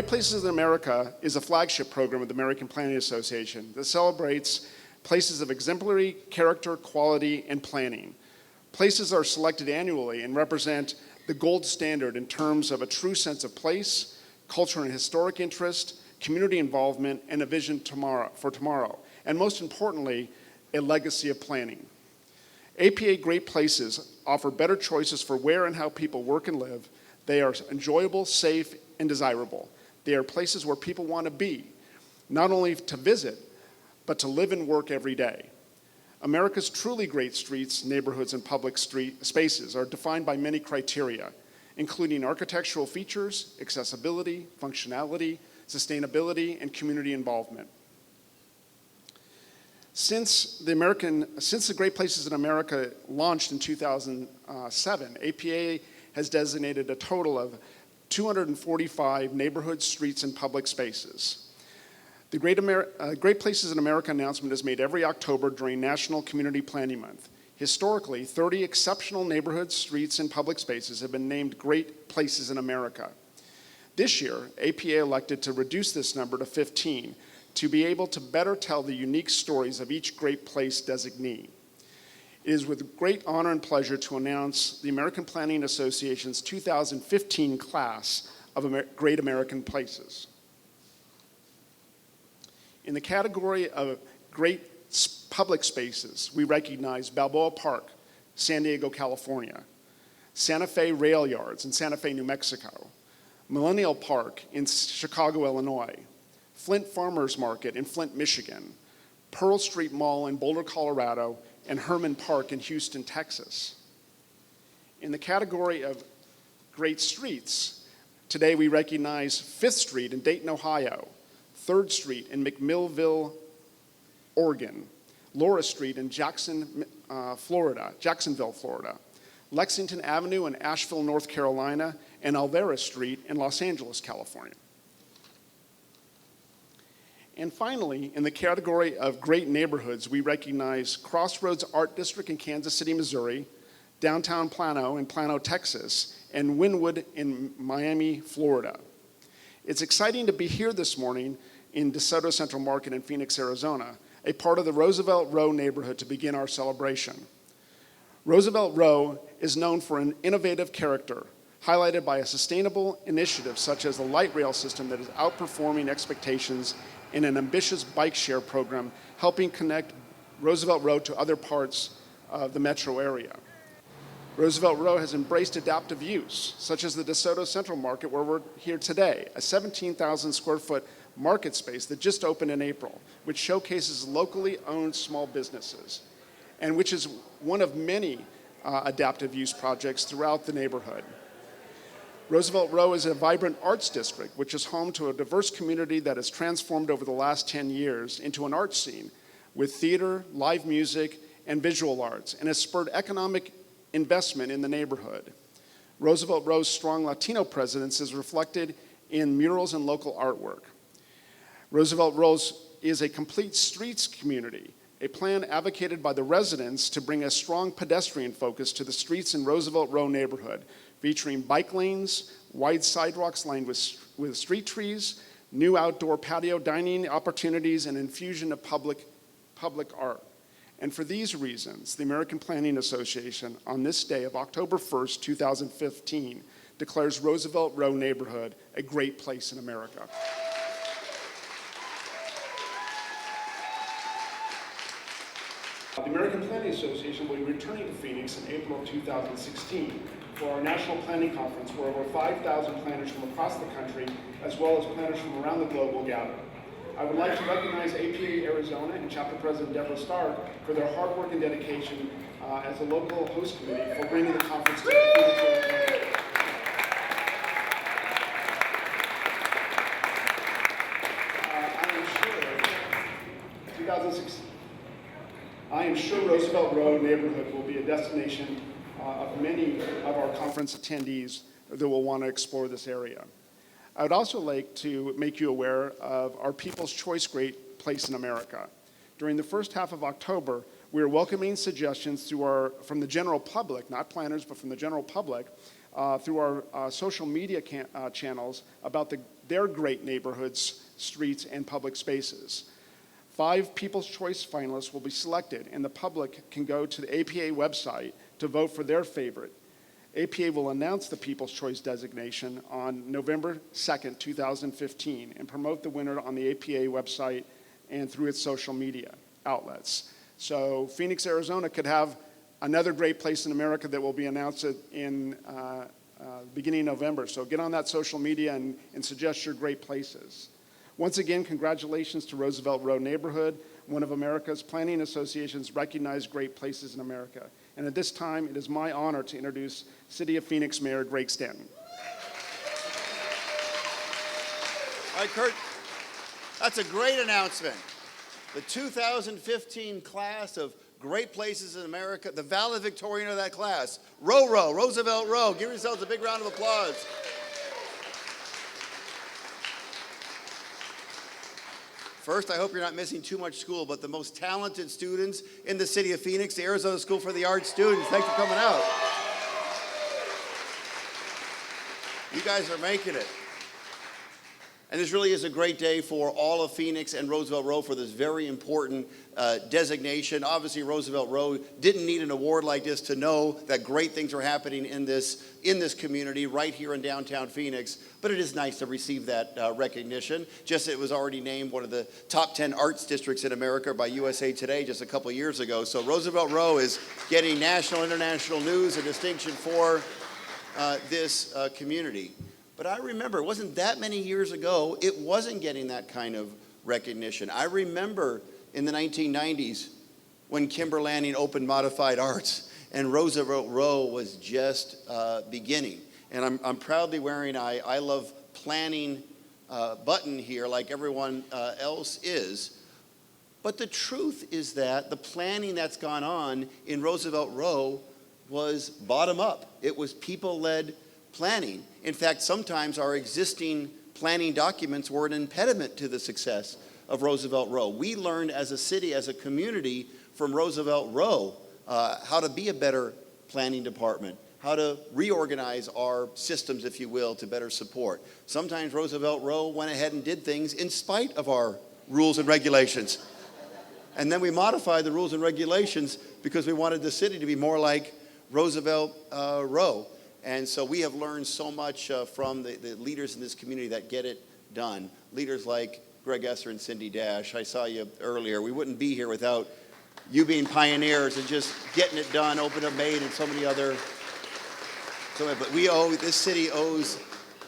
Great Places in America is a flagship program of the American Planning Association that celebrates places of exemplary character, quality, and planning. Places are selected annually and represent the gold standard in terms of a true sense of place, culture and historic interest, community involvement, and a vision for tomorrow, and most importantly, a legacy of planning. APA Great Places offer better choices for where and how people work and live. They are enjoyable, safe, and desirable. They are places where people want to be, not only to visit, but to live and work every day. America's truly great streets, neighborhoods, and public street spaces are defined by many criteria, including architectural features, accessibility, functionality, sustainability, and community involvement. Since the Great Places in America launched in 2007, APA has designated a total of 245 neighborhoods, streets, and public spaces. The Great Places in America announcement is made every October during National Community Planning Month. Historically, 30 exceptional neighborhoods, streets, and public spaces have been named Great Places in America. This year, APA elected to reduce this number to 15 to be able to better tell the unique stories of each Great Place designee. It is with great honor and pleasure to announce the American Planning Association's 2015 class of Great American Places. In the category of great public spaces, we recognize Balboa Park, San Diego, California, Santa Fe Rail Yards in Santa Fe, New Mexico, Millennial Park in Chicago, Illinois, Flint Farmers Market in Flint, Michigan, Pearl Street Mall in Boulder, Colorado, and Herman Park in Houston, Texas. In the category of great streets, today we recognize 5th Street in Dayton, Ohio, 3rd Street in McMillville, Oregon, Laura Street in Jacksonville, Florida, Lexington Avenue in Asheville, North Carolina, and Alvera Street in Los Angeles, California. And finally, in the category of great neighborhoods, we recognize Crossroads Art District in Kansas City, Missouri, Downtown Plano in Plano, Texas, and Wynwood in Miami, Florida. It's exciting to be here this morning in DeSoto Central Market in Phoenix, Arizona, a part of the Roosevelt Row neighborhood, to begin our celebration. Roosevelt Row is known for an innovative character, highlighted by a sustainable initiative such as the light rail system that is outperforming expectations, and an ambitious bike share program helping connect Roosevelt Row to other parts of the metro area. Roosevelt Row has embraced adaptive use, such as the DeSoto Central Market, where we're here today, a 17,000 square foot market space that just opened in April, which showcases locally owned small businesses, and which is one of many adaptive use projects throughout the neighborhood. Roosevelt Row is a vibrant arts district, which is home to a diverse community that has transformed over the last 10 years into an art scene with theater, live music, and visual arts, and has spurred economic investment in the neighborhood. Roosevelt Row's strong Latino presence is reflected in murals and local artwork. Roosevelt Row is a complete streets community, a plan advocated by the residents to bring a strong pedestrian focus to the streets in Roosevelt Row neighborhood, featuring bike lanes, wide sidewalks lined with street trees, new outdoor patio dining opportunities, and infusion of public art. And for these reasons, the American Planning Association, on this day of October 1st, 2015, declares Roosevelt Row neighborhood a great place in America. The American Planning Association will be returning to Phoenix in April of 2016 for our National Planning Conference, where over 5,000 planners from across the country, as well as planners from around the globe, will gather. I would like to recognize APA Arizona and Chapter President Deborah Stark for their hard work and dedication as a local host committee for bringing the conference to Phoenix, Arizona. I am sure Roosevelt Row neighborhood will be a destination of many of our conference attendees that will want to explore this area. I would also like to make you aware of our People's Choice Great Place in America. During the first half of October, we are welcoming suggestions from the general public, not planners, but from the general public, through our social media channels about the their great neighborhoods, streets, and public spaces. 5 People's Choice finalists will be selected, and the public can go to the APA website to vote for their favorite. APA will announce the People's Choice designation on November 2nd, 2015, and promote the winner on the APA website and through its social media outlets. So Phoenix, Arizona could have another great place in America that will be announced in beginning of November. So get on that social media and suggest your great places. Once again, congratulations to Roosevelt Row Neighborhood, one of America's planning association's recognized great places in America. And at this time, it is my honor to introduce City of Phoenix Mayor Greg Stanton. All right, Kurt, that's a great announcement. The 2015 class of Great Places in America, the valedictorian of that class, Roosevelt Row. Give yourselves a big round of applause. First, I hope you're not missing too much school, but the most talented students in the city of Phoenix, the Arizona School for the Arts students. Thanks for coming out. You guys are making it. And this really is a great day for all of Phoenix and Roosevelt Row for this very important designation. Obviously, Roosevelt Row didn't need an award like this to know that great things are happening in this community right here in downtown Phoenix. But it is nice to receive that recognition. Just it was already named one of the top 10 arts districts in America by USA Today just a couple years ago. So Roosevelt Row is getting national, international news and distinction for this community. But I remember, it wasn't that many years ago, it wasn't getting that kind of recognition. I remember in the 1990s when Kimber Lanning opened Modified Arts and Roosevelt Row was just beginning. And I'm proudly wearing I Love Planning button here like everyone else is. But the truth is that the planning that's gone on in Roosevelt Row was bottom up. It was people-led planning. In fact, sometimes our existing planning documents were an impediment to the success of Roosevelt Row. We learned as a city, as a community from Roosevelt Row how to be a better planning department, how to reorganize our systems, if you will, to better support. Sometimes Roosevelt Row went ahead and did things in spite of our rules and regulations. And then we modified the rules and regulations because we wanted the city to be more like Roosevelt Row. And so we have learned so much from the leaders in this community that get it done. Leaders like Greg Esser and Cindy Dash. I saw you earlier. We wouldn't be here without you being pioneers and just getting it done, open up Maid and so many other. But this city owes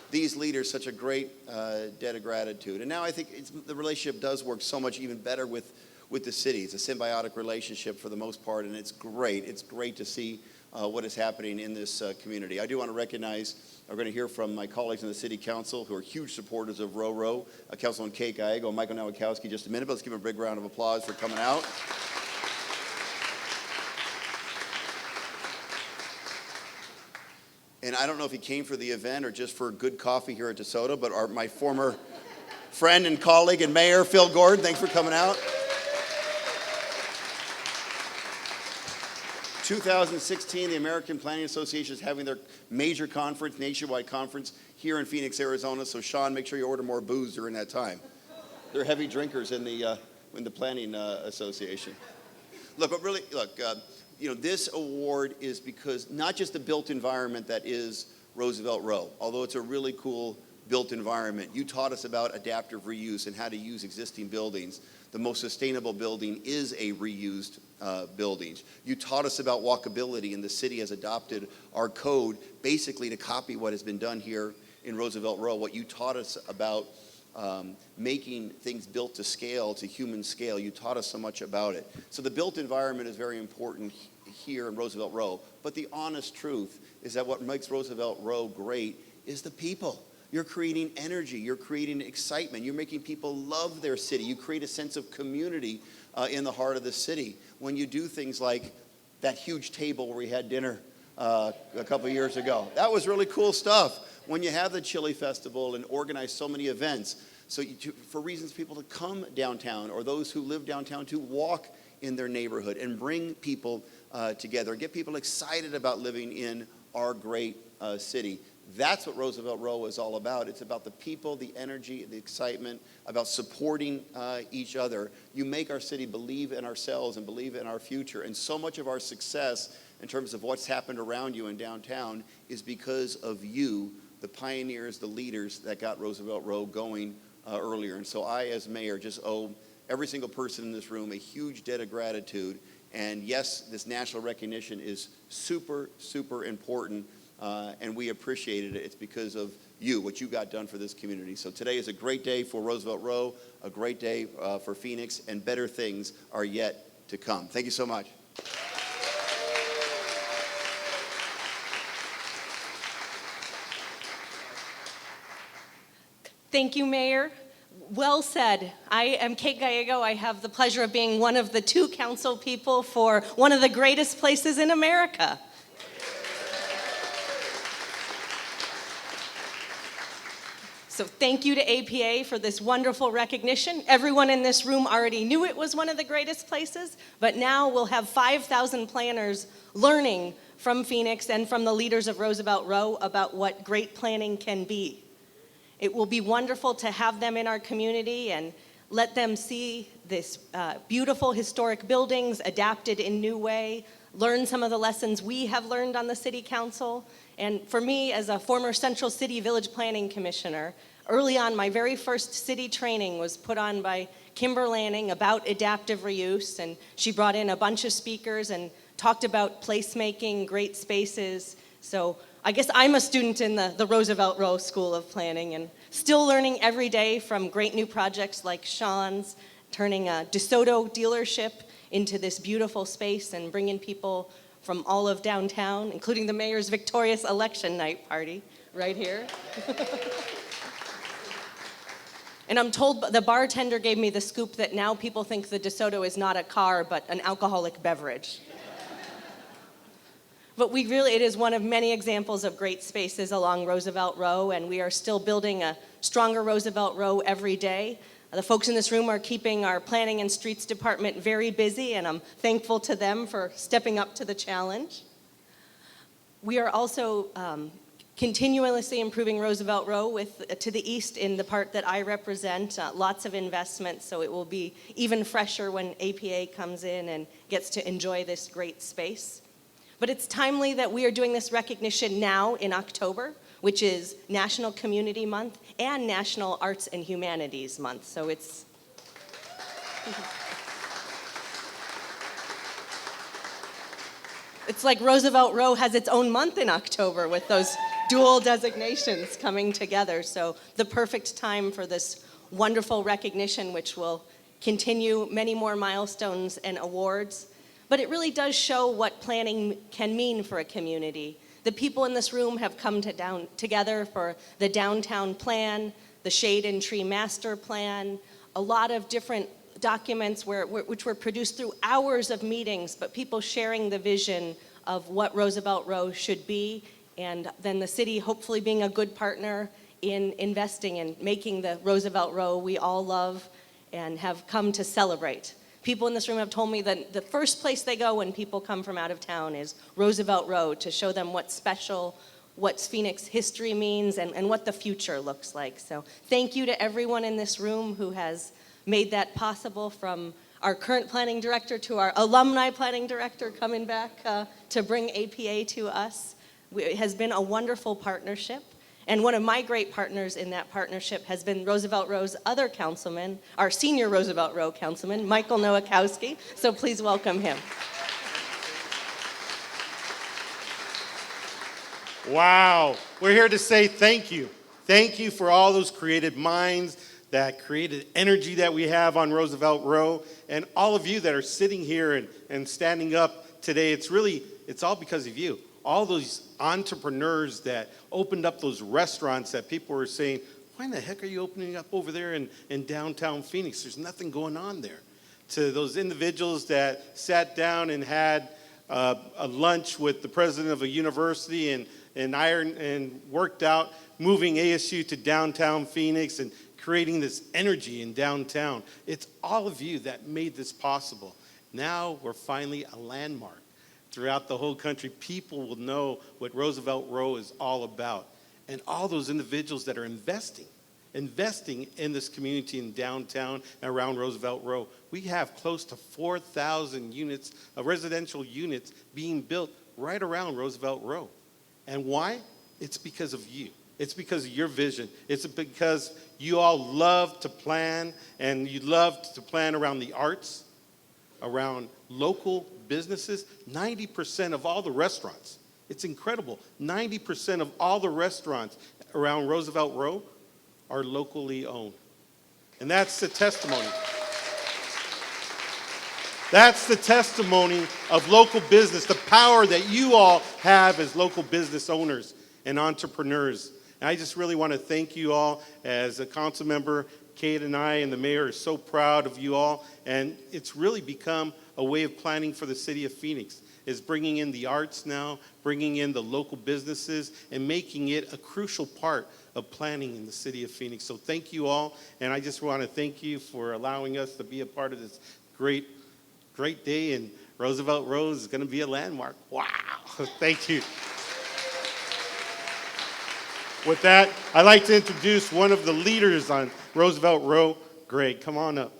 these leaders such a great debt of gratitude. And now I think the relationship does work so much even better with the city. It's a symbiotic relationship for the most part, and it's great. It's great to see what is happening in this community. I do want to recognize, we're going to hear from my colleagues in the City Council who are huge supporters of Row, Councilman Kate Gallego, Michael Nowakowski, just a minute, but let's give them a big round of applause for coming out. And I don't know if he came for the event or just for good coffee here at DeSoto, but my former friend and colleague and mayor, Phil Gordon, thanks for coming out. 2016, the American Planning Association is having their major conference, nationwide conference, here in Phoenix, Arizona. So, Sean, make sure you order more booze during that time. They're heavy drinkers in the Planning Association. This award is because not just the built environment that is Roosevelt Row, although it's a really cool built environment. You taught us about adaptive reuse and how to use existing buildings. The most sustainable building is a reused building. You taught us about walkability, and the city has adopted our code basically to copy what has been done here in Roosevelt Row. What you taught us about making things built to scale, to human scale, you taught us so much about it. So the built environment is very important here in Roosevelt Row. But the honest truth is that what makes Roosevelt Row great is the people. You're creating energy, you're creating excitement, you're making people love their city. You create a sense of community in the heart of the city when you do things like that huge table where we had dinner a couple of years ago. That was really cool stuff. When you have the Chili Festival and organize so many events, for reasons people to come downtown or those who live downtown to walk in their neighborhood and bring people together, get people excited about living in our great city. That's what Roosevelt Row is all about. It's about the people, the energy, the excitement, about supporting each other. You make our city believe in ourselves and believe in our future. And so much of our success in terms of what's happened around you in downtown is because of you, the pioneers, the leaders that got Roosevelt Row going earlier. And so I, as mayor, just owe every single person in this room a huge debt of gratitude. And yes, this national recognition is super, super important. And we appreciated it. It's because of you, what you got done for this community. So today is a great day for Roosevelt Row, a great day for Phoenix, and better things are yet to come. Thank you so much. Thank you, Mayor. Well said. I am Kate Gallego. I have the pleasure of being one of the 2 council people for one of the greatest places in America. So thank you to APA for this wonderful recognition. Everyone in this room already knew it was one of the greatest places, but now we'll have 5,000 planners learning from Phoenix and from the leaders of Roosevelt Row about what great planning can be. It will be wonderful to have them in our community and let them see this beautiful historic buildings adapted in new way, learn some of the lessons we have learned on the City Council. And for me, as a former Central City Village Planning Commissioner, early on, my very first city training was put on by Kimber Lanning about adaptive reuse, and she brought in a bunch of speakers and talked about placemaking, great spaces. So I guess I'm a student in the Roosevelt Row School of Planning and still learning every day from great new projects like Sean's, turning a DeSoto dealership into this beautiful space and bringing people from all of downtown, including the mayor's victorious election night party right here. And I'm told the bartender gave me the scoop that now people think the DeSoto is not a car, but an alcoholic beverage. But it is one of many examples of great spaces along Roosevelt Row, and we are still building a stronger Roosevelt Row every day. The folks in this room are keeping our planning and streets department very busy, and I'm thankful to them for stepping up to the challenge. We are also continuously improving Roosevelt Row to the east in the part that I represent, lots of investments, so it will be even fresher when APA comes in and gets to enjoy this great space. But it's timely that we are doing this recognition now in October, which is National Community Month and National Arts and Humanities Month. So it's like Roosevelt Row has its own month in October with those dual designations coming together. So the perfect time for this wonderful recognition, which will continue many more milestones and awards. But it really does show what planning can mean for a community. The people in this room have come together for the downtown plan, the shade and tree master plan, a lot of different documents which were produced through hours of meetings, but people sharing the vision of what Roosevelt Row should be, and then the city hopefully being a good partner in investing and making the Roosevelt Row we all love and have come to celebrate. People in this room have told me that the first place they go when people come from out of town is Roosevelt Row to show them what's special, what Phoenix history means, and what the future looks like. So thank you to everyone in this room who has made that possible, from our current planning director to our alumni planning director coming back to bring APA to us. It has been a wonderful partnership. And one of my great partners in that partnership has been Roosevelt Row's other councilman, our senior Roosevelt Row councilman, Michael Nowakowski. So please welcome him. Wow. We're here to say thank you. Thank you for all those creative minds, that creative energy that we have on Roosevelt Row, and all of you that are sitting here and standing up today. It's all because of you. All those entrepreneurs that opened up those restaurants that people were saying, why in the heck are you opening up over there in downtown Phoenix? There's nothing going on there. To those individuals that sat down and had a lunch with the president of a university and worked out moving ASU to downtown Phoenix and creating this energy in downtown. It's all of you that made this possible. Now we're finally a landmark. Throughout the whole country, people will know what Roosevelt Row is all about. and all those individuals that are investing in this community in downtown and around Roosevelt Row. We have close to 4,000 units of residential units being built right around Roosevelt Row. And why? It's because of you. It's because of your vision. It's because you all love to plan, and you love to plan around the arts, around local businesses. 90% of all the restaurants, it's incredible, 90% of all the restaurants around Roosevelt Row are locally owned. And that's the testimony. That's the testimony of local business, the power that you all have as local business owners and entrepreneurs. And I just really want to thank you all. As a council member, Kate and I and the mayor are so proud of you all. And it's really become a way of planning for the city of Phoenix, is bringing in the arts now, bringing in the local businesses, and making it a crucial part of planning in the city of Phoenix. So thank you all. And I just want to thank you for allowing us to be a part of this great day. And Roosevelt Row is going to be a landmark. Wow. Thank you. With that, I'd like to introduce one of the leaders on Roosevelt Row. Greg, come on up.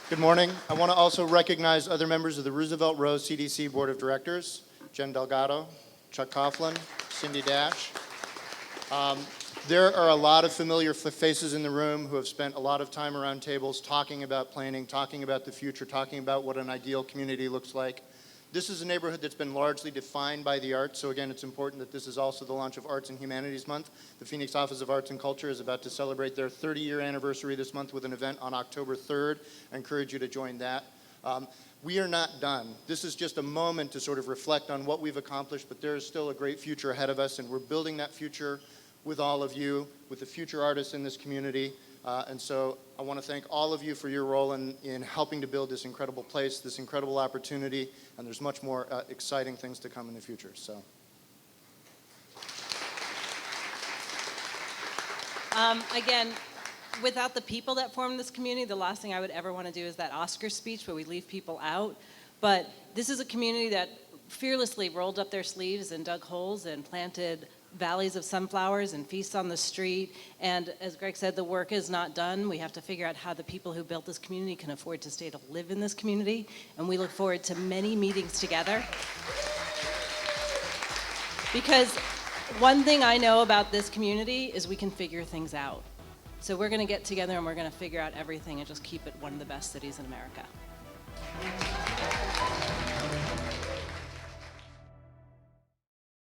Good morning. I want to also recognize other members of the Roosevelt Row CDC Board of Directors, Jen Delgado, Chuck Coughlin, Cindy Dash. There are a lot of familiar faces in the room who have spent a lot of time around tables talking about planning, talking about the future, talking about what an ideal community looks like. This is a neighborhood that's been largely defined by the arts, so again, it's important that this is also the launch of Arts and Humanities Month. The Phoenix Office of Arts and Culture is about to celebrate their 30-year anniversary this month with an event on October 3rd. I encourage you to join that. We are not done. This is just a moment to sort of reflect on what we've accomplished, but there is still a great future ahead of us, and we're building that future with all of you, with the future artists in this community. And so I want to thank all of you for your role in helping to build this incredible place, this incredible opportunity, and there's much more exciting things to come in the future. So. Again, without the people that form this community, the last thing I would ever want to do is that Oscar speech where we leave people out. But this is a community that fearlessly rolled up their sleeves and dug holes and planted valleys of sunflowers and feasts on the street. And as Greg said, the work is not done. We have to figure out how the people who built this community can afford to stay to live in this community. And we look forward to many meetings together. Because one thing I know about this community is we can figure things out. So we're going to get together and we're going to figure out everything and just keep it one of the best cities in America.